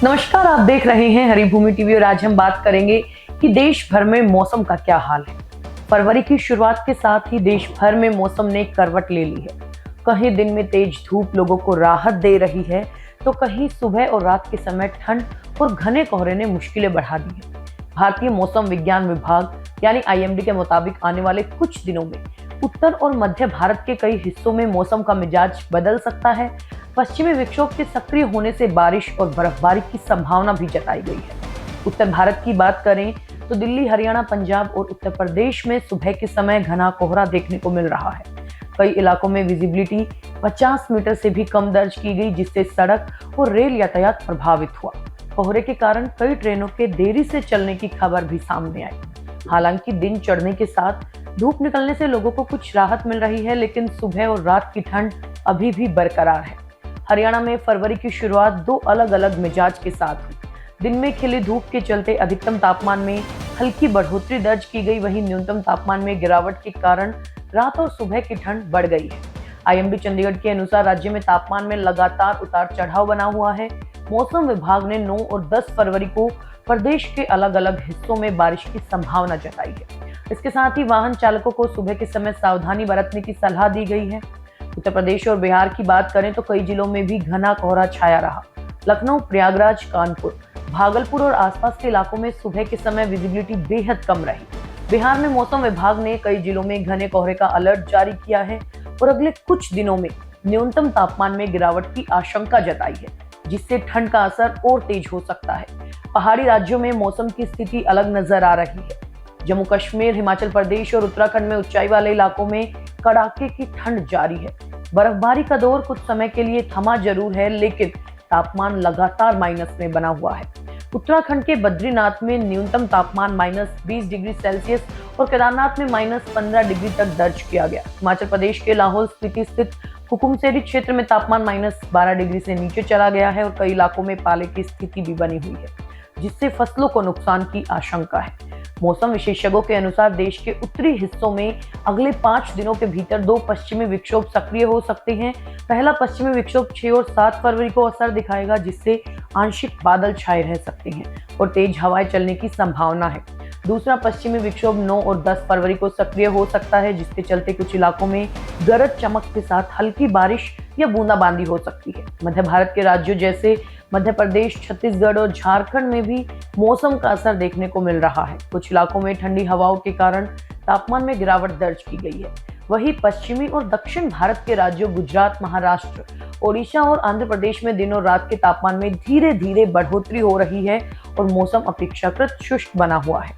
नमस्कार, आप देख रहे हैं हरिभूमि टीवी और आज हम बात करेंगे कि देश भर में मौसम का क्या हाल है। फरवरी की शुरुआत के साथ ही देश भर में मौसम ने करवट ले ली है। कहीं दिन में तेज धूप लोगों को राहत दे रही है, तो कहीं सुबह और रात के समय ठंड और घने कोहरे ने मुश्किलें बढ़ा दी है। भारतीय मौसम विज्ञान विभाग यानी IMD के मुताबिक आने वाले कुछ दिनों में उत्तर और मध्य भारत के कई हिस्सों में मौसम का मिजाज बदल सकता है। पश्चिमी विक्षोभ के सक्रिय होने से बारिश और बर्फबारी की संभावना भी जताई गई है। उत्तर भारत की बात करें तो दिल्ली, हरियाणा, पंजाब और उत्तर प्रदेश में सुबह के समय घना कोहरा देखने को मिल रहा है। कई इलाकों में विजिबिलिटी 50 मीटर से भी कम दर्ज की गई, जिससे सड़क और रेल यातायात प्रभावित हुआ। कोहरे के कारण कई ट्रेनों के देरी से चलने की खबर भी सामने आई। हालांकि दिन चढ़ने के साथ धूप निकलने से लोगों को कुछ राहत मिल रही है, लेकिन सुबह और रात की ठंड अभी भी बरकरार है। हरियाणा में फरवरी की शुरुआत दो अलग अलग मिजाज के साथ हुई। दिन में खिली धूप के चलते अधिकतम तापमान में हल्की बढ़ोतरी दर्ज की गई, वहीं न्यूनतम तापमान में गिरावट के कारण रात और सुबह की ठंड बढ़ गई है। IMD चंडीगढ़ के अनुसार राज्य में तापमान में लगातार उतार चढ़ाव बना हुआ है। मौसम विभाग ने 9 और 10 फरवरी को प्रदेश के अलग अलग हिस्सों में बारिश की संभावना जताई है। इसके साथ ही वाहन चालकों को सुबह के समय सावधानी बरतने की सलाह दी गई है। उत्तर प्रदेश और बिहार की बात करें तो कई जिलों में भी घना कोहरा छाया रहा। लखनऊ, प्रयागराज, कानपुर, भागलपुर और आसपास के इलाकों में सुबह के समय विजिबिलिटी बेहद कम रही। बिहार में मौसम विभाग ने कई जिलों में घने कोहरे का अलर्ट जारी किया है और अगले कुछ दिनों में न्यूनतम तापमान में गिरावट की आशंका जताई है, जिससे ठंड का असर और तेज हो सकता है। पहाड़ी राज्यों में मौसम की स्थिति अलग नजर आ रही है। जम्मू कश्मीर, हिमाचल प्रदेश और उत्तराखंड में ऊंचाई वाले इलाकों में कड़ाके की ठंड जारी है। बर्फबारी का दौर कुछ समय के लिए थमा जरूर है, लेकिन तापमान लगातार माइनस में बना हुआ है। उत्तराखंड के बद्रीनाथ में न्यूनतम तापमान -20 डिग्री सेल्सियस और केदारनाथ में -15 डिग्री तक दर्ज किया गया। हिमाचल प्रदेश के लाहौल स्पीति स्थित हुकुमसेरी क्षेत्र में तापमान -12 डिग्री से नीचे चला गया है और कई इलाकों में पाले की स्थिति भी बनी हुई है, जिससे फसलों को नुकसान की आशंका है। मौसम विशेषज्ञों के अनुसार देश के उत्तरी हिस्सों में अगले 5 दिनों के भीतर 2 पश्चिमी विक्षोभ सक्रिय हो सकते हैं। पहला पश्चिमी विक्षोभ 6 और 7 फरवरी को असर दिखाएगा, जिससे आंशिक बादल छाए रह सकते हैं और तेज हवाएं चलने की संभावना है। दूसरा पश्चिमी विक्षोभ 9 और 10 फरवरी को सक्रिय हो सकता है, जिसके चलते कुछ इलाकों में गरज चमक के साथ हल्की बारिश या बूंदाबांदी हो सकती है। मध्य भारत के राज्यों जैसे मध्य प्रदेश, छत्तीसगढ़ और झारखंड में भी मौसम का असर देखने को मिल रहा है। कुछ इलाकों में ठंडी हवाओं के कारण तापमान में गिरावट दर्ज की गई है। वहीं पश्चिमी और दक्षिण भारत के राज्यों गुजरात, महाराष्ट्र, ओडिशा और आंध्र प्रदेश में दिन और रात के तापमान में धीरे धीरे बढ़ोतरी हो रही है और मौसम अपेक्षाकृत शुष्क बना हुआ है।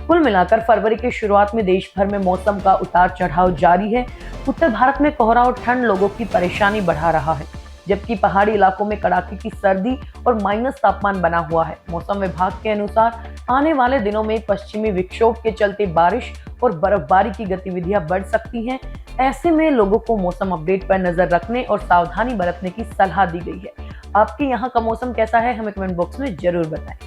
कुल मिलाकर फरवरी की शुरुआत में देश भर में मौसम का उतार चढ़ाव जारी है। उत्तर भारत में कोहरा और ठंड लोगों की परेशानी बढ़ा रहा है, जबकि पहाड़ी इलाकों में कड़ाके की सर्दी और माइनस तापमान बना हुआ है। मौसम विभाग के अनुसार आने वाले दिनों में पश्चिमी विक्षोभ के चलते बारिश और बर्फबारी की गतिविधियां बढ़ सकती हैं। ऐसे में लोगों को मौसम अपडेट पर नजर रखने और सावधानी बरतने की सलाह दी गई है। आपके यहाँ का मौसम कैसा है, हमें कमेंट बॉक्स में जरूर बताएं।